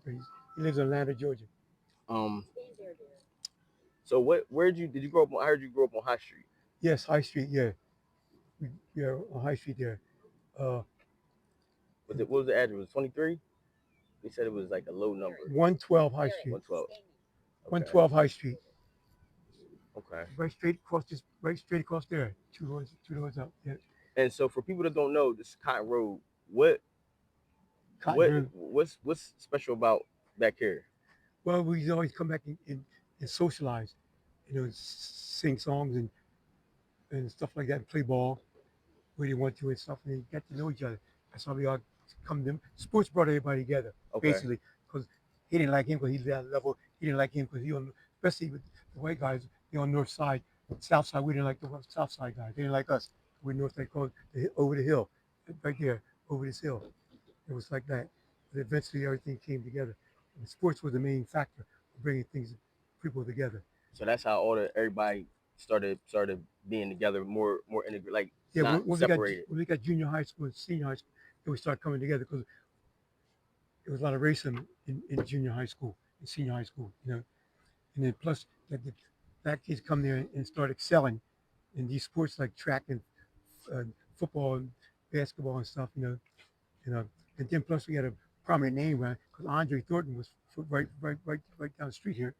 He lives in Atlanta, Georgia. Um, so did you grow up on? I heard you grew up on High Street. Yes, High Street. Yeah, yeah, on High Street there. Uh, What was the address? Was 23? They said it was like a low number. 112 High Street. 112. Okay. 112 High Street. Okay. Right straight across there. Two doors up. Yeah, And so for people that don't know, this Cotton Road, what Cotton Road. what's special about back here? Well, we always come back and socialize, sing songs and stuff like that, and play ball where they want to and stuff, and they get to know each other. That's how we all come to them. Sports brought everybody together, Okay. basically, because he didn't like him because he's that level. He didn't like him because he on, especially with the white guys, they on North Side, South Side. We didn't like the South Side guys. They didn't like us. We're North Side, called over the hill, right there, over this hill. It was like that. But eventually, everything came together. And sports was the main factor of bringing people together. So that's how everybody started being together, more integrated, like Yeah, not separated. when we got junior high school and senior high school, then we started coming together because there was a lot of racism in junior high school and senior high school, and then plus that the black kids come there and start excelling in these sports like track and uh, football and basketball and stuff, you know, and then plus we had a prominent name because Andre Thornton was right down the street here,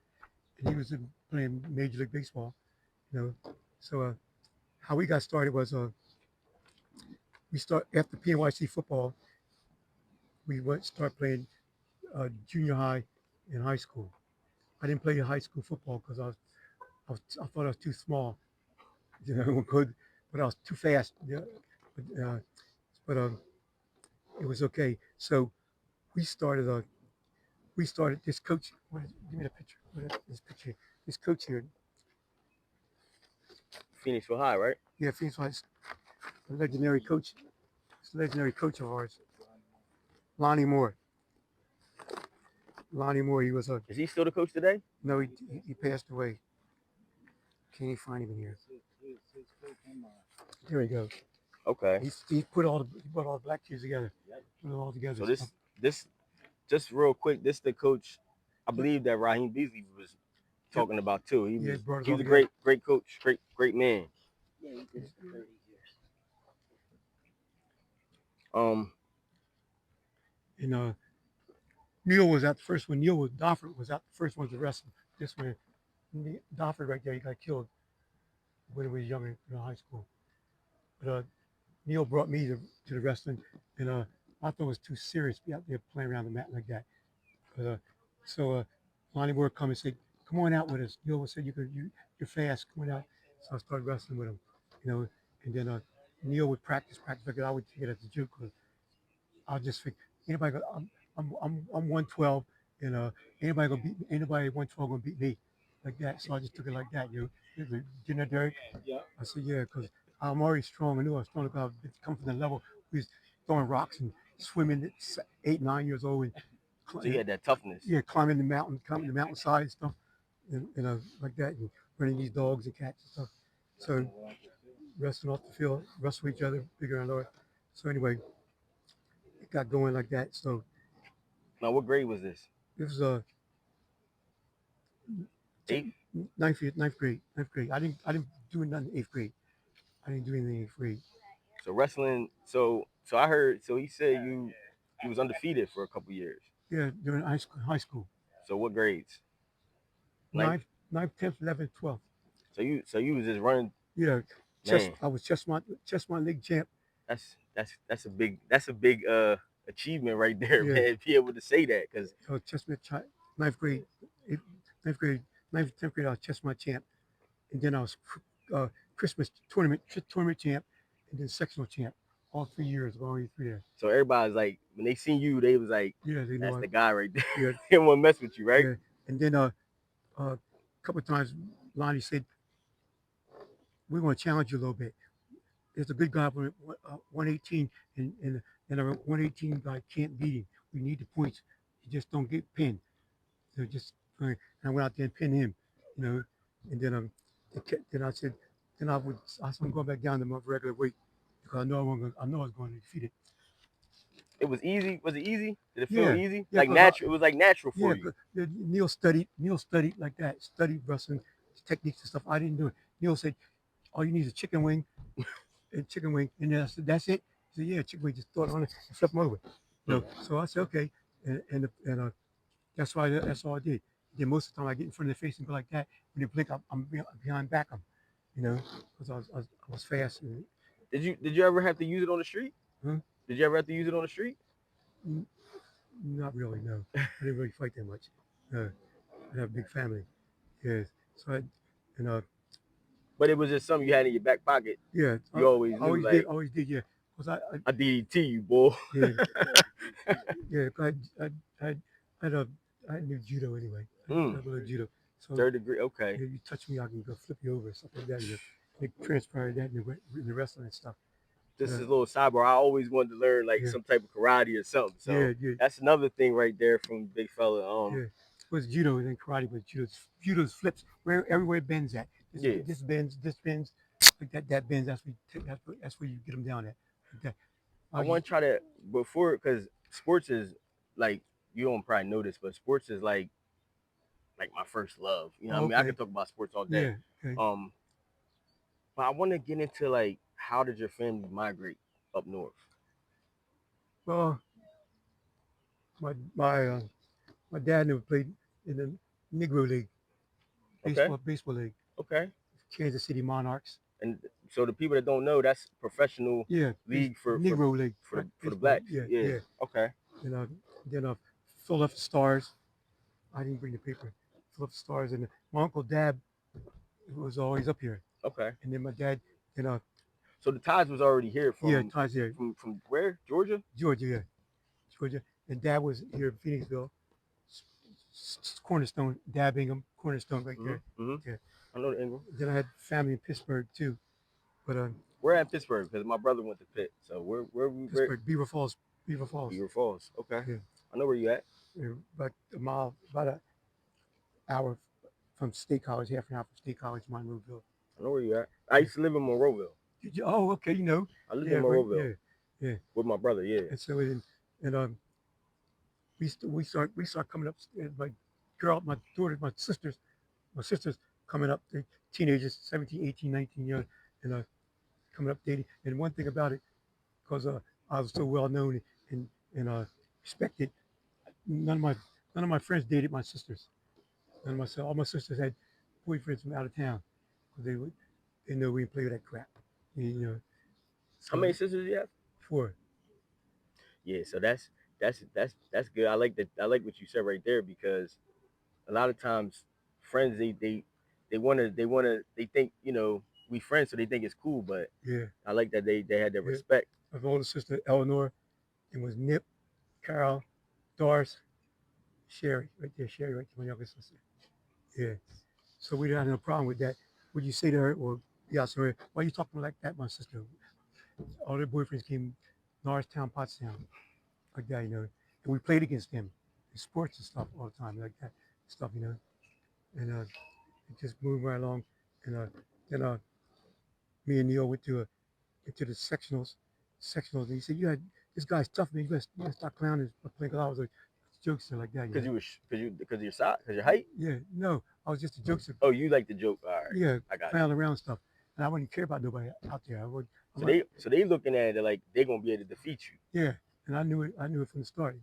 and he was playing Major League Baseball, you know. So how we got started was we start after PNYC football, we went start playing junior high and high school. I didn't play high school football because I thought I was too small, good, but I was too fast. Yeah, but it was okay. So we started this coach. Give me the picture. This picture. This coach here. Phoenixville High, right? Yeah, Phoenix Lights, a legendary coach. It's a legendary coach of ours, Lonnie Moore. Lonnie Moore. He was a Is he still the coach today? no. He passed away. Can't even find him in here. There he goes. Okay. He put all the black kids together. Put it all together. So this just real quick, this the coach I believe that Raheem Beasley was talking about too. He was a great coach, great man. Um And Neil was at the first one. Neil was Dofford was at the first one to wrestle. This one, Dofford right there, he got killed when he was younger in high school. But Neil brought me to the wrestling, and I thought it was too serious to be out there playing around the mat like that. But so Lonnie Moore come and said, "Come on out with us." Neil said, "You're fast. Come on out." So I started wrestling with him, and then Neil would practice because I would take it as a joke. I'll just think anybody. I'm 112, and anybody 112 gonna beat me, like that. So I just took it like that. Derek. I said yeah, because I'm already strong. I knew I was strong because I come from the level. We was throwing rocks and swimming at 8, 9 years old, and so he had that toughness. yeah, climbing the mountainside and stuff, and like that, and running these dogs and cats and stuff. So wrestling off the field, wrestle each other, bigger and lower. So anyway, it got going like that. So Now what grade was this? this was Eighth? ninth grade. I didn't do nothing in eighth grade. I didn't do anything in eighth grade. So wrestling so I heard so he said you was undefeated for a couple years. Yeah, during high school. So what grades? Ninth? Ninth, 10th, 11th, 12th. So you was just running. Yeah, Man, I was Chestnut League champ. that's a big achievement right there, Yeah, man. Be able to say that because Chestnut ninth grade, eighth, ninth grade, 10th grade. I was Chestnut champ, and then I was Christmas tournament champ, and then sectional champ. All 3 years, all 3 years. so everybody's like when they seen you, they was like, Yeah, they know. that's the guy right there. Yeah, They don't want to mess with you, right? yeah. And then a couple of times, Lonnie said, "We're going to challenge you a little bit. There's a good guy for 118, and our 118 guy can't beat him. We need the points. You just don't get pinned. So just and I went out there and pinned him, you know. And then I said, I'm going back down to my regular weight because I know I was going to defeat it. It was easy. Was it easy? Did it feel Yeah, easy? yeah, Like cause natural. It was like natural yeah, for you. 'cause Neil studied like that, studied wrestling techniques and stuff. I didn't do it. Neil said, all you need is a chicken wing and chicken wing, and then I said, that's it. He said, yeah, chicken wing, just throw it on it and flip them over. So I said, okay, and that's why that's all I did. Then most of the time I get in front of the face and go like that. When they blink, I'm behind back them, because I was fast. Did you ever have to use it on the street? Huh? Did you ever have to use it on the street? Not really, no. I didn't really fight that much. I have a big family. Yes. So and But it was just something you had in your back pocket. yeah, You always knew, like, always did, yeah. Cause I DDT you, boy. yeah, yeah. I, I, I, I knew judo anyway. I learned judo. So Third degree. Okay. you touch me, I can go flip you over, stuff like that. They transpired that in the wrestling and stuff. This is a little sidebar. I always wanted to learn like some type of karate or something. So that's another thing right there from big fella. Yeah. It was judo and then karate, but judo's flips where everywhere it bends at. This bends, like that bends. That's where you get them down at. Like that. I want to try to before because sports is like you don't probably know this, but sports is like my first love. You know what I mean? I could talk about sports all day. Yeah. Okay. But I want to get into like how did your family migrate up north? Well, my dad never played in the Negro League, baseball league. Okay. Kansas City Monarchs. And so the people that don't know, that's professional league for Negro League for the blacks. Yeah. Okay. Then Philadelphia Stars. I didn't bring the paper. Philadelphia Stars, and my uncle Dad was always up here. Okay. And then my dad, so the ties was already here from ties here from where? Georgia. Georgia. And Dad was here in Phoenixville. Cornerstone, Dad Ingram, Cornerstone right there. Mm-hmm. Yeah. I know the Ingram. Then I had family in Pittsburgh too, but we're at Pittsburgh because my brother went to Pitt. So where we? Pittsburgh, Beaver Falls. Beaver Falls. Okay. Yeah. I know where you at. About a mile, about an hour from State College, half an hour from State College, Monroeville. I know where you at. I used to live in Monroeville. Did you? Oh, okay, you know. I lived in Monroeville. Yeah. With my brother, yeah. And so we start coming up. My daughter, my sisters coming up, they teenagers, 17, 18, 19 years, and coming up dating. And one thing about it, because I was so well known and respected, none of my friends dated my sisters. All my sisters had boyfriends from out of town, because they know we didn't play with that crap. So how many sisters do you have? 4. Yeah, so that's good. I like what you said right there, because a lot of times friends they think we friends, so they think it's cool, but I like that they had that respect. My older sister Eleanor, it was Nip, Carol, Doris, Sherry right there, my younger sister. Yeah, so we didn't have no problem with that. Would you say to her or sorry, why are you talking like that, my sister? All their boyfriends came Norristown, Pottstown, like that, and we played against them in sports and stuff all the time, like that stuff, and just moving right along, and then me and Neil went to the sectionals, and he said, "You had this guy's tough, man. You gotta stop clowning, playing." Cause I was a jokester like that. Because your size, because your height. Yeah, no, I was just a jokester. Oh, you like the joke? All right. Yeah, I got clown around stuff, and I wouldn't care about nobody out there. So they looking at it like they're gonna be able to defeat you. Yeah, and I knew it from the start.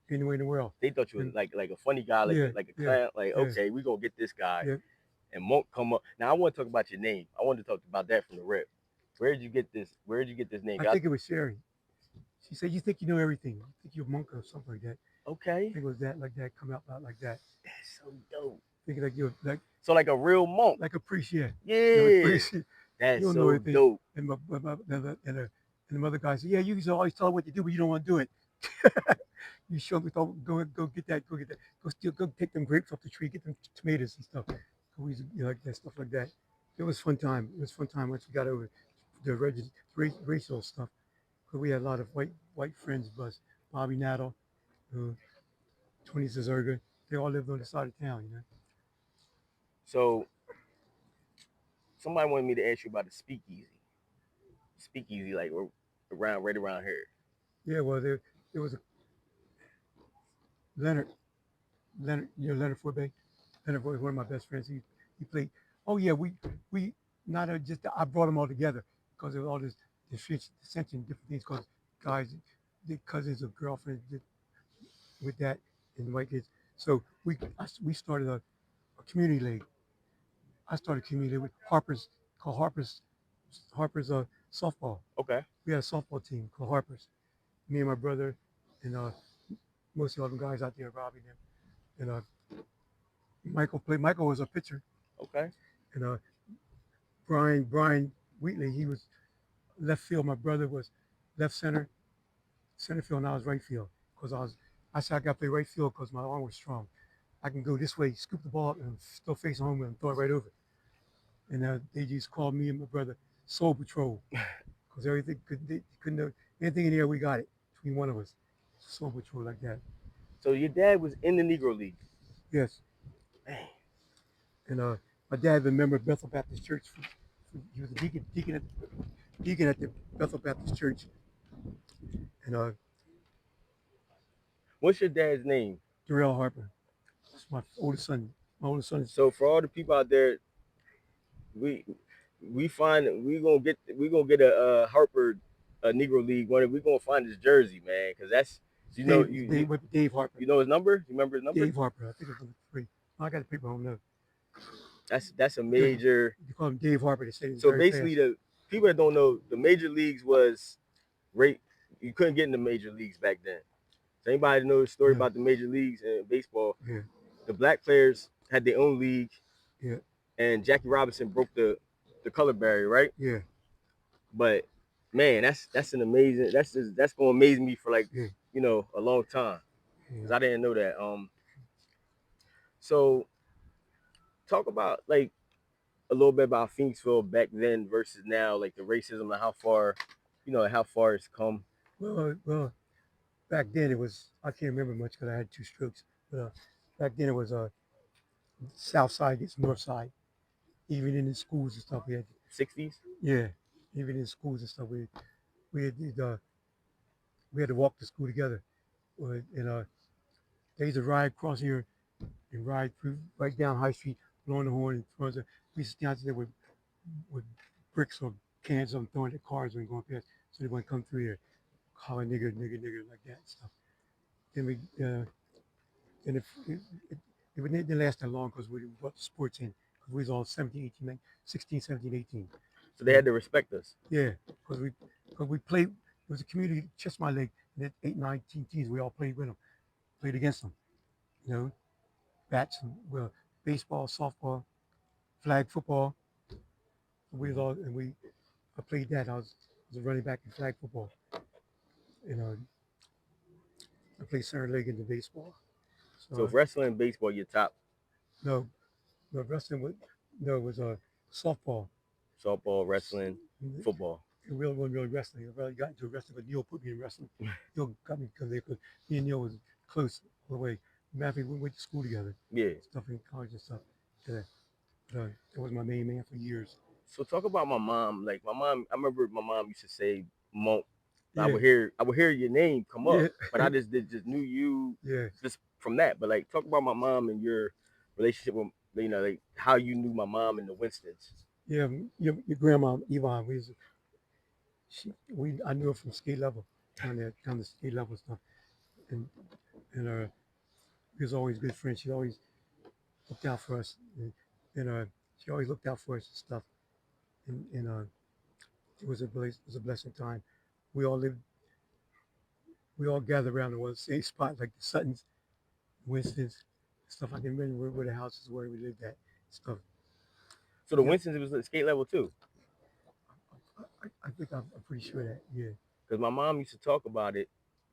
Anywhere in the world. They thought you was like a funny guy, like a clown. Like, okay, we gonna get this guy, and won't come up. Now I want to talk about your name. I want to talk about that from the rip. Where did you get this name? I think it was Sherry. She said, "You think you know everything? You think you're a monk or something like that." Okay. I think it was that, like that, come out like that. That's so dope. Thinking like you're like a real monk, like a priest, yeah. Yeah. That's so dope. And the other guy said, "Yeah, you always tell her what to do, but you don't want to do it." You show me, go get that, go take them grapes off the tree, get them tomatoes and stuff. Like that stuff like that. It was fun time. It was fun time once we got over the racial stuff. Because we had a lot of white friends of us. Bobby Naddle, Tony Zazurga. They all lived on the side of town, So somebody wanted me to ask you about the speakeasy. Speakeasy, like right around here. Yeah, well, there was a Leonard, Leonard Forbay. Leonard Forbay, one of my best friends. He played. Oh yeah, we not just I brought them all together because there was all this dissension, different things. Because guys, the cousins of girlfriends did with that and white kids. So we started a community league. I started a community league with Harper's softball. Okay. We had a softball team called Harper's. Me and my brother and most of the other guys out there, Robbie and Michael played. Michael was a pitcher, Okay. and Brian Wheatley, he was left field. My brother was left center field, and I was right field because I said I got to play right field because my arm was strong. I can go this way, scoop the ball, and still face home and throw it right over. And they just called me and my brother Soul Patrol because everything they couldn't know anything in here. We got it between one of us. Soul Patrol like that. So your dad was in the Negro League. Yes. Man. And my dad was a member of Bethel Baptist Church. He was a deacon at the Bethel Baptist Church. And What's your dad's name? Darrell Harper. That's my oldest son. My oldest son is. So for all the people out there, we find we gonna get a Harper a Negro League one. We gonna find his jersey, man, because that's Dave Harper. You know his number? You remember his number? Dave Harper. I think it's number 3. I got the paper home now. That's a major. You call him Dave Harper. They say so basically, fast. The people that don't know, the major leagues was right. You couldn't get in the major leagues back then. So anybody know the story about the major leagues in baseball? Yeah. The black players had their own league. Yeah. And Jackie Robinson broke the color barrier, right? Yeah. But man, that's an amazing. That's gonna amaze me for like a long time, because I didn't know that. So talk about like a little bit about Phoenixville back then versus now, like the racism and how far it's come. Well, back then it was, I can't remember much because I had 2 strokes. But back then it was South Side against North Side. Even in the schools and stuff, we had 60s. Yeah, even in schools and stuff, we had to walk to school together. And they used to ride across here and ride through right down High Street, blowing the horn. We used to stand there with bricks or cans on throwing their cars when going past, so they wouldn't come through here, hollering nigger, nigger, nigger like that and stuff. Then and it didn't last that long because we brought the sports in because we was all 17, 18, 16, 17, 18. So they had to respect us. Yeah, because we played. It was a community chess my league. And 8, 19 teams. We all played with them, played against them. You know, bats and baseball, softball, flag football. I played that. I was a running back in flag football. And I played center leg in the baseball. So wrestling and baseball, your top. No, wrestling was softball. Softball, wrestling, football. It really wasn't really wrestling. I really got into wrestling, but Neil put me in wrestling. Neil got me because me and Neil was close all the way. Matter we went to school together. Yeah. Stuff in college and stuff. Yeah. But that was my main man for years. So talk about my mom. Like my mom, I remember my mom used to say Monk. Yeah. I would hear your name come up, but I just knew you just from that. But like talk about my mom and your relationship with like how you knew my mom and the Winstons. Yeah, your grandma Yvonne. I knew her from skate level, down the skate level stuff, and we was always good friends. She always looked out for us, and she always looked out for us and stuff, and it was a blessing time. We all gathered around the one same spot, like the Suttons, Winstons, stuff. I can remember where the houses were we lived at, stuff. So the Winstons, it was at skate level too. I think I'm pretty sure that, yeah. Because my mom used to talk about it,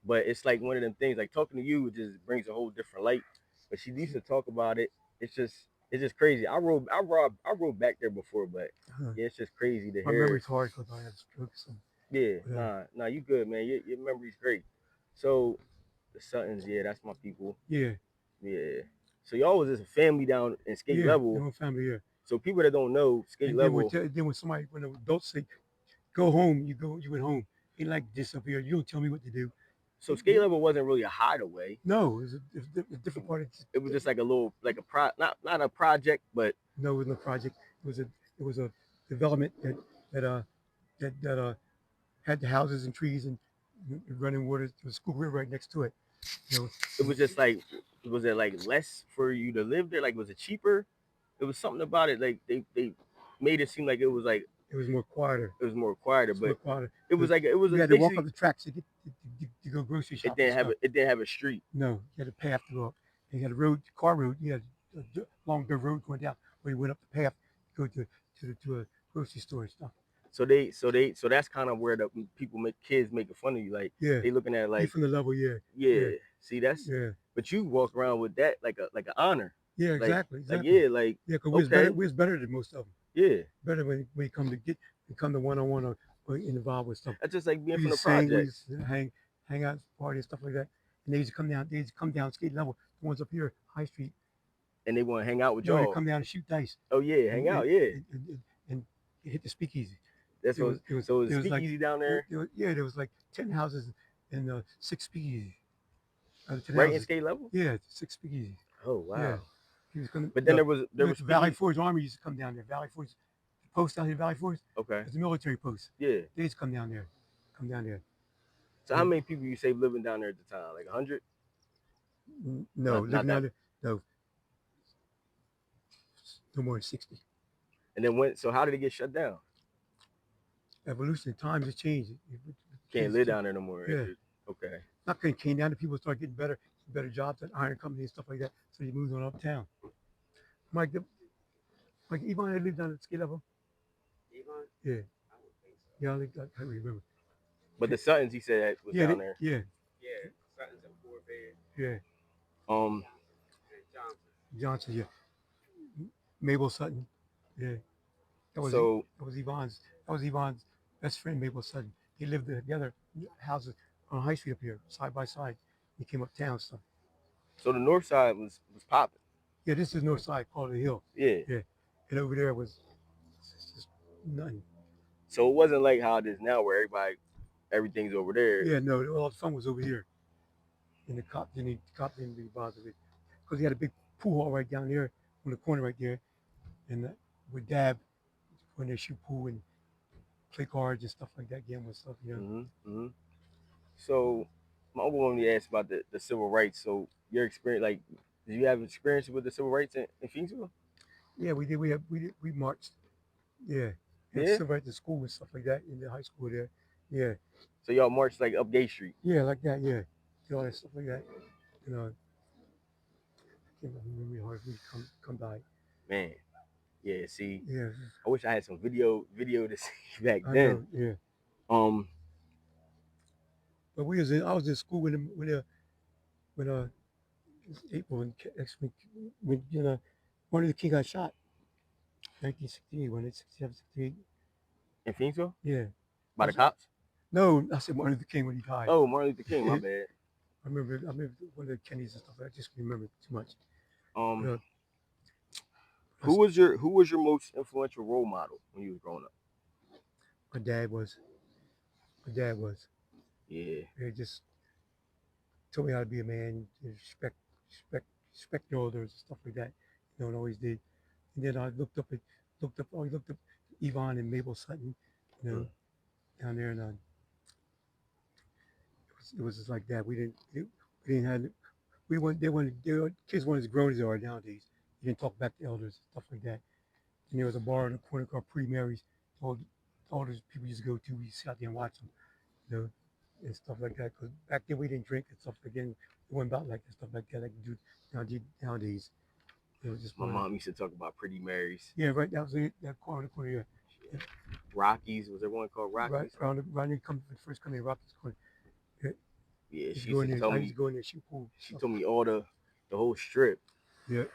but it's like one of them things. Like talking to you, it just brings a whole different light. But she used to talk about it. It's just crazy. I rode back there before, but yeah, it's just crazy to hear. My memory's hard because I had strokes. Yeah, nah, you good, man. Your memory's great. So the Suttons, yeah, that's my people. Yeah. So y'all was just a family down in skate level. Yeah, family, yeah. So people that don't know skate level. Then when the adults say, go home, you went home. Ain't like this up here. You don't tell me what to do. So skate level wasn't really a hideaway. No, it was a different part. It was just like a little, like not a project, but No, it wasn't a project. It was a development that had the houses and trees and running water. There was a school river right next to it. You know, it was just like, was it like less for you to live there? Like, was it cheaper? It was something about it. Like they made it seem like it was like it was more quieter. it was more quieter, It's but more quieter. it was like it was You had to walk basically up the tracks to go grocery it shopping. didn't have it didn't have a street. No, you had a path to go up. And you had a road, car road. You had a long dirt road going down where you went up the path to go to a grocery store and stuff. So that's kind of where the people make kids making fun of you. Like Yeah, they looking at it you like from the level. Yeah, yeah. See that's yeah, but you walk around with that like an honor. yeah. Like Exactly, like exactly. yeah like Yeah, because okay we was better than most of them. yeah. Better when you come to one on one or involved with stuff. That's just like being We from the used to sing, we projects. used to hang out, party and stuff like that. And they used to come down. They used to come down skate level. The ones up here, High Street. And they want to hang out with No, they y'all. come down and shoot dice. Oh yeah, hang out, yeah. And hit the speakeasy. That's what. So it was like speakeasy down there, there was like 10 houses and 6 speakeasy. 10 right in houses. skate level. Yeah, 6 speakeasy. Oh wow. Yeah. He was gonna, But then there was Valley Forge Army used to come down there. Valley Forge, the post down here, Valley Forge. Okay. It's a military post. Yeah. They used to come down there. So how many people you say living down there at the time? Like 100? No, not living down there. No more than 60. And then when? So how did it get shut down? Evolution, times have changed. Can't live down there no more. Yeah. Okay. Not going to came down. The people started getting better jobs at iron companies and stuff like that. So they moved on uptown. Mike Yvonne had lived down at skate level. Yvonne? Yeah. Yeah, I remember. But the Suttons, he said, was down there. Yeah. Yeah, Sutton's in 4 bed. Yeah. And Johnson, yeah. Mabel Sutton. Yeah. That was Yvonne's best friend, Mabel Sutton. They lived together, houses on High Street up here, side by side. He came uptown stuff. So the North Side was popping. Yeah, this is North Side, called the Hill. Yeah. Yeah. And over there was just nothing. So it wasn't like how it is now, where everything's over there. Yeah, no, all the fun was over here. And the cop didn't be bothered with, because he had a big pool hall right down there on the corner right there, and with Dab, when they shoot pool and play cards and stuff like that, gambling stuff, you know. Mm-hmm. So my uncle wanted me to ask about the civil rights. So your experience, like, did you have experience with the civil rights in Phoenixville? Yeah, we did. We marched. Yeah. Yeah? Civil rights at school and stuff like that in the high school there. Yeah. So y'all marched like up Gay Street. Yeah, like that. Yeah. Did all that stuff like that. You know. I can't remember how hard we come by. Man. Yeah, see. Yeah. I wish I had some video to see back I then. know, yeah. But I was in school when April when Martin Luther King got shot. 1968, when it's 67, 68. In Phoenixville? Yeah. By the cops? No, I said Martin Luther King when he died. Oh, Martin Luther King, my bad. I remember one of the Kennedys and stuff. I just remember too much. Who was your most influential role model when you was growing up? My dad was. Yeah. He just told me how to be a man, respect your elders and stuff like that. You know, and always did. And then I looked up Yvonne and Mabel Sutton, you know, down there, and it was just like that. Kids weren't as grown as they are nowadays. You didn't talk back to elders and stuff like that. And there was a bar in the corner called Pre-Mary's. All those people used to go to. We used to sit out there and watch them, you know, and stuff like that. Because back then we didn't drink and stuff like that. It wasn't about like that stuff like that. Like you do nowadays. It was just my mom used to talk about Pretty Marys. Yeah, right. That was it. That corner, yeah. Rockies, was there one called Rockies? Right, around first coming in Rockies corner. Yeah, she used to tell me. Go in there, shoot pool. She told me all the whole strip. Yeah,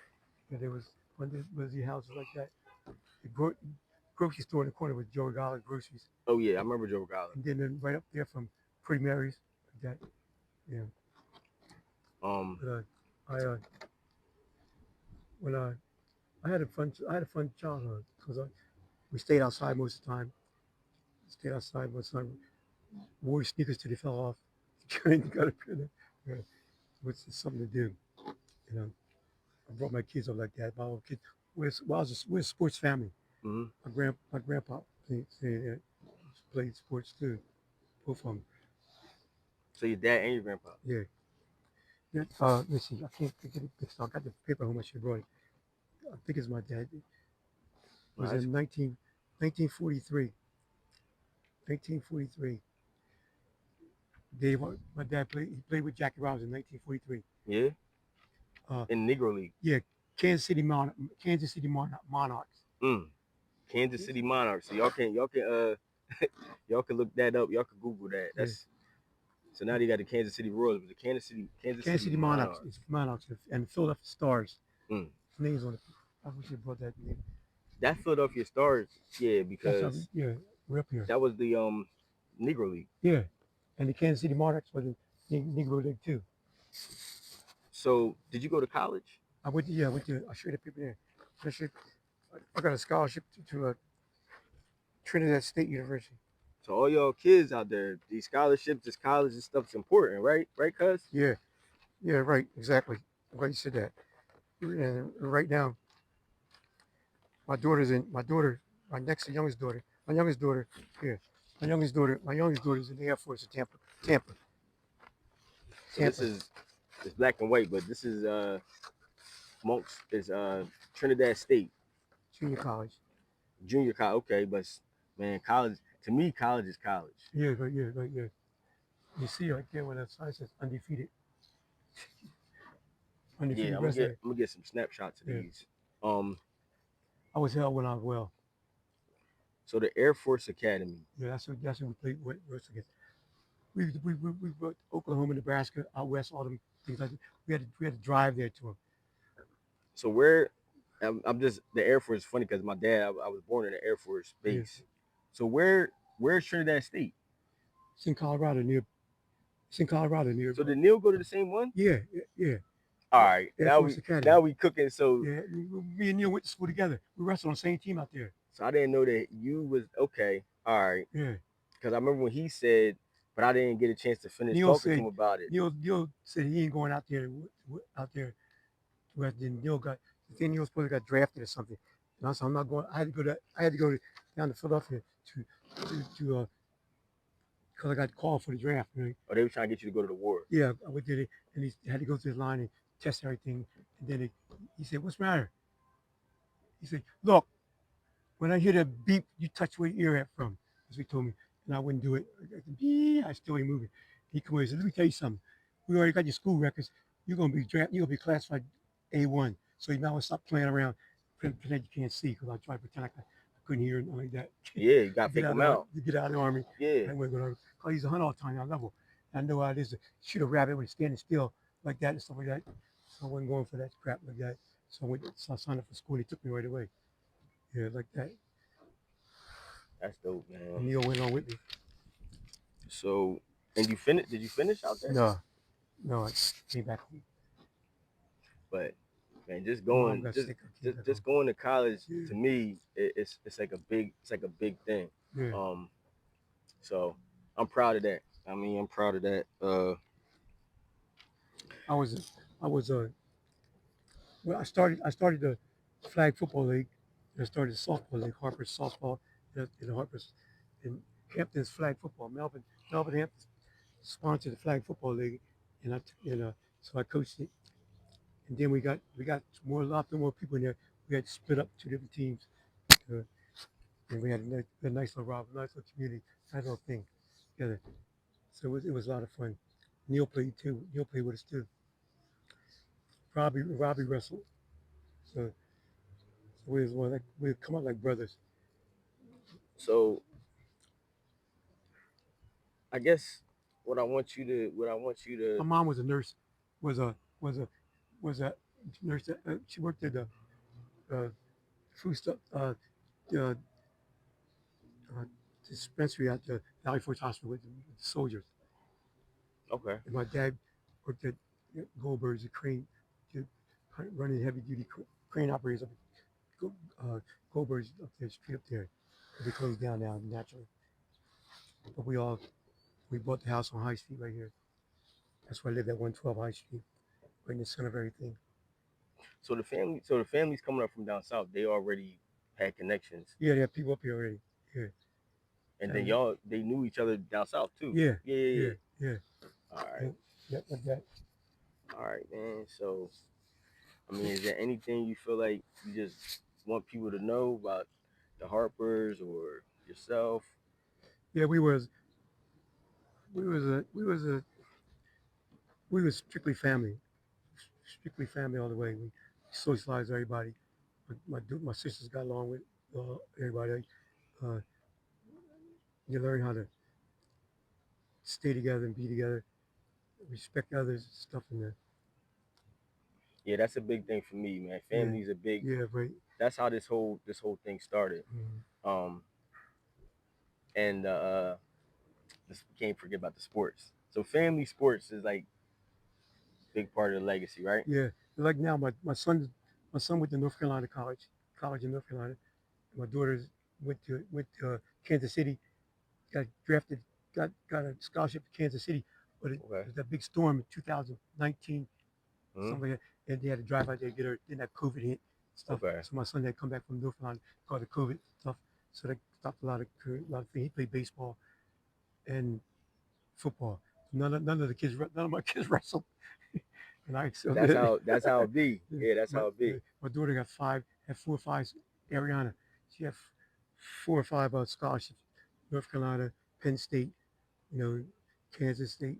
there was the houses like that. The grocery store in the corner with Joe Gala Groceries. Oh yeah, I remember Joe Gala. And then right up there from Pretty Mary's, like that. Yeah. But I had a fun childhood because we stayed outside most of the time. Wore sneakers till they fell off. got up here. What's something to do? You know, I brought my kids up like that. My old kids. We're a sports family. Mm-hmm. My grandpa played sports too. Both of them. So your dad and your grandpa. Yeah. Let's see. I can't get it mixed up. I got the paper home. I should have brought it. I think it's my dad. It Well, was in 1943. 1943. My dad played. He played with Jackie Robinson in 1943. yeah, Uh, in Negro League. yeah, Kansas City Monarchs. Kansas City Monarchs. So y'all can look that up. Y'all can Google that. Yeah. That's so now they got the Kansas City Royals, but the Kansas City Monarchs. Monarchs. It's Monarchs and the Philadelphia Stars. Mm. Names on it. I wish you brought that name. That Philadelphia Stars, yeah, That's how because we're up here. that was the Negro League. Yeah, and the Kansas City Monarchs was in Negro League too. So did you go to college? I went to. I showed the people there. I got a scholarship to Trinidad State University. So all y'all kids out there, these scholarships, this college and stuff's important, right? Right, cuz? Yeah, right, exactly. I'm glad you said that. And right now, my youngest daughter, my youngest daughter is in the Air Force in Tampa. So this is it's black and white, but this is Monk's is Trinidad State Junior college. junior college. Okay, but man, college to me, college is college. Yeah. You see right there when that sign says undefeated. Yeah, I'm gonna get some snapshots of these. I was held when I was well. So the Air Force Academy. Yeah, that's what we played West against. We brought Oklahoma, Nebraska, out west, all them things like that. We had to drive there to them. So where I'm just the Air Force is funny because my dad I was born in the Air Force base. Yeah. So where's Trinidad State? It's in Colorado near. So did Neil go to the same one? Yeah. All right, now we cooking. So yeah, me and Neil went to school together. We wrestled on the same team out there. So I didn't know that you was okay. All right. Yeah. Because I remember when he said, but I didn't get a chance to finish talking to him about it. Neil said he ain't going out there. Where Neil was supposed to got drafted or something. And I said I'm not going. I had to go down to Philadelphia to because I got called for the draft. Right? Oh, they were trying to get you to go to the war. Yeah, I went there and he had to go through the line and test everything. And then he said, "What's the matter?" He said, "Look, when I hear that beep, you touch where your ear at from." That's what he told me. And I wouldn't do it. I still ain't moving. He come over and said, "Let me tell you something. We already got your school records. You're gonna be drafted. You're gonna be classified A1. So you now stop playing around, pretend you can't see, because I try to pretend like I couldn't hear nothing like that." Yeah, you got to pick them out. You get out of the Army. Yeah. I went going to use a hunt all the time on level. I know how it is to shoot a rabbit when it's standing still like that and stuff like that. So I wasn't going for that crap like that. So I signed up for school. He took me right away. Yeah, like that. That's dope, man. And Neil went on with me. So, and you finished? Did you finish out there? No, I came back home. But man, just going to college to me, it's like a big thing. Yeah. So I'm proud of that. I mean, I'm proud of that. I started the flag football league. I started the softball league, Harper's softball, in Harper's, in Hampton's flag football. Melvin Hampton sponsored the flag football league, and so I coached it. And then we got a lot more people in there. We had to split up 2 different teams, and we had a nice little community, nice little thing together. So it was a lot of fun. Neil played too. Neil played with us too. Robbie wrestled. So we come out like brothers. So I guess what I want you to. My mom was a nurse. Was a nurse. She worked at the food stuff dispensary at the Valley Forge Hospital with the soldiers. Okay. And my dad worked at Goldberg's, a crane, running heavy duty crane operators up at Goldberg's up there, street up there. They closed down now naturally. But we bought the house on High Street right here. That's why I lived at 112 High Street, right in the center of everything. So the families coming up from down south, they already had connections, Yeah, they have people up here already. Yeah, and then family. y'all they knew each other down south too. Yeah, Yeah, yeah, yeah, yeah. yeah, All yeah, right, yeah, like that. all right, man. So I mean, is there anything you feel like you just want people to know about the Harpers or yourself? Yeah, we was strictly family all the way. We socialized everybody. My sisters got along with everybody. Uh, you learn how to stay together and be together, respect others, stuff in there. Yeah, that's a big thing for me, man. Yeah, Family's a big. yeah, right. That's how this whole thing started. Mm. Um, and this, can't forget about the sports. So family sports is like big part of the legacy, right? Yeah, like now my son went to North Carolina college in North Carolina. My daughters went to Kansas City, got drafted, got a scholarship to Kansas City, but it Okay. was that big storm in 2019, Hmm. something like that, and they had to drive out there to get her. Then that COVID hit stuff, Okay. so my son had come back from North Carolina, caught the COVID stuff, so they stopped a lot of things. He played baseball and football. None of the kids, none of my kids wrestled, and I excelled That's at it. how that's how it be. Yeah, Yeah, that's how it be. my daughter had 4 or 5. Ariana, she had 4 or 5 scholarships. North Carolina, Penn State, you know, Kansas State,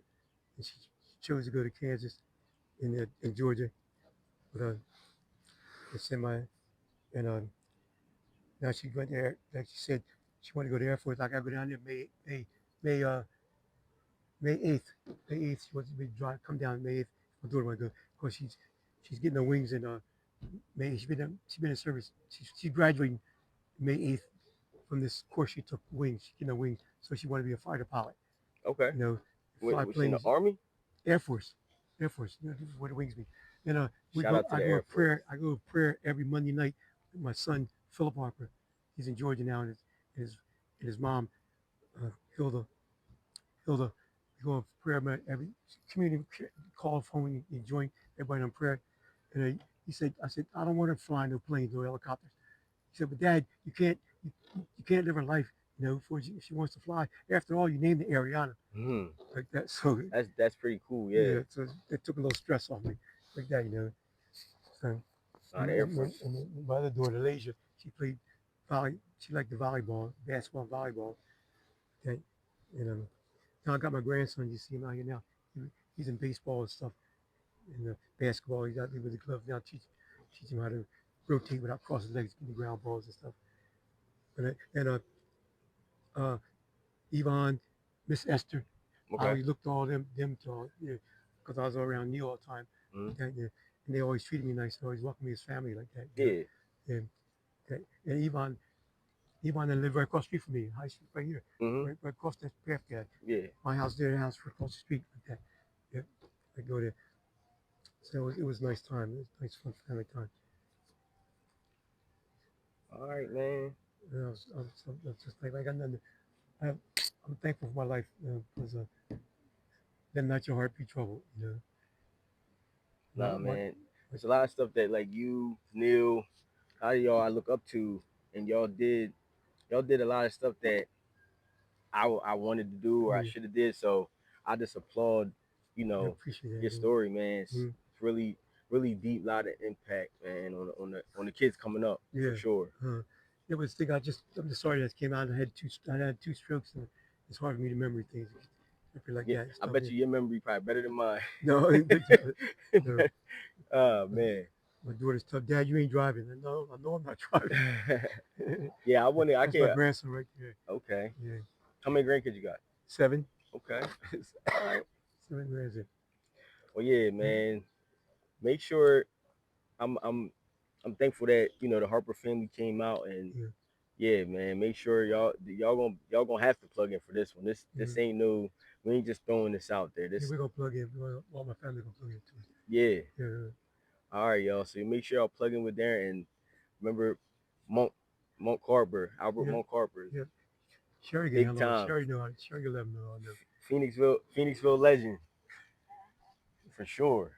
and she chose to go to Kansas in Georgia with a semi. And now she went there. Like she said, she wanted to go to the Air Force. I got to go down there May uh, May 8th. May 8th. She wants to drive, come down May 8th. My daughter want to go. Of course, she's getting her wings in May. She's been in service. She's graduating May 8th from this course she took wings. She's getting her wings, so she wanted to be a fighter pilot. Okay. You know, Wait, fly was she in the planes. army? Air Force, Air Force. You know, this is where the wings be. And we Shout go. out to the Air Force. I go to prayer every Monday night with my son Philip Harper. He's in Georgia now, and his mom uh, Hilda. Hilda. We go on prayer every community call phone and join everybody on prayer. And he said, I said, I don't want her flying no planes, no helicopters. He said, but Dad, you can't live her life, before she wants to fly. After all, you named the Ariana Hmm. like that. So That's pretty cool. Yeah. yeah, so it took a little stress off me, like that. So Nah, the Air and Force. my other daughter, Lasia, she played volley. She liked the volleyball, basketball, volleyball. Okay, and now I got my grandson. You see him out here now. He's in baseball and stuff, and basketball. He's out there with the gloves now, teach him how to rotate without crossing his legs, getting ground balls and stuff. And Yvonne, Miss Esther. I Okay. always looked to all them to all, because I was around Neil all the time. Hmm. And they always treated me nice. They always welcomed me as family like that. Yeah. And, and Yvonne then lived right across the street from me, high street right here, Hmm. right across that path there. Yeah. My house there, the house across the street like that. Yeah, I go there. So it was a nice time. It was nice fun family time. All right, man. And I was just like I got nothing. I, I'm thankful for my life because let not your heart be troubled. Nah, My, man. There's a lot of stuff that like you, Neil, how y'all I look up to, and y'all did a lot of stuff that I wanted to do or I yeah, should have did. So I just applaud, you I know, appreciate your Mm-hmm. that. story, man. Mm, It's really deep, lot of impact, man, on the kids coming up for yeah. sure. It was thing. I'm just sorry that came out. I had 2 strokes, and it's hard for me to remember things. I feel like Yeah, that and I stuff. bet Yeah. you your memory probably better than mine. No, no. Oh man. My daughter's tough. Dad, you ain't driving. No, I know I'm not driving. Yeah, I want to. I That's my can't. grandson right there. Okay. Yeah, How many grandkids you got? 7. Okay. All right. 7 grandson. Well, yeah, Yeah, man. Make sure I'm thankful that the Harper family came out and yeah, yeah, man. Make sure y'all gonna have to plug in for this one. This yeah. ain't no. We ain't just throwing this out there. Yeah, This we're gonna plug in. All my family gonna plug in too. yeah. Yeah, All right, y'all. So make sure y'all plug in with there and remember Monk Monk Harper, Albert yeah, Monk Harper, yeah. Sherry can big handle it. time. Sherry can let him know. I know. Phoenixville legend. for sure.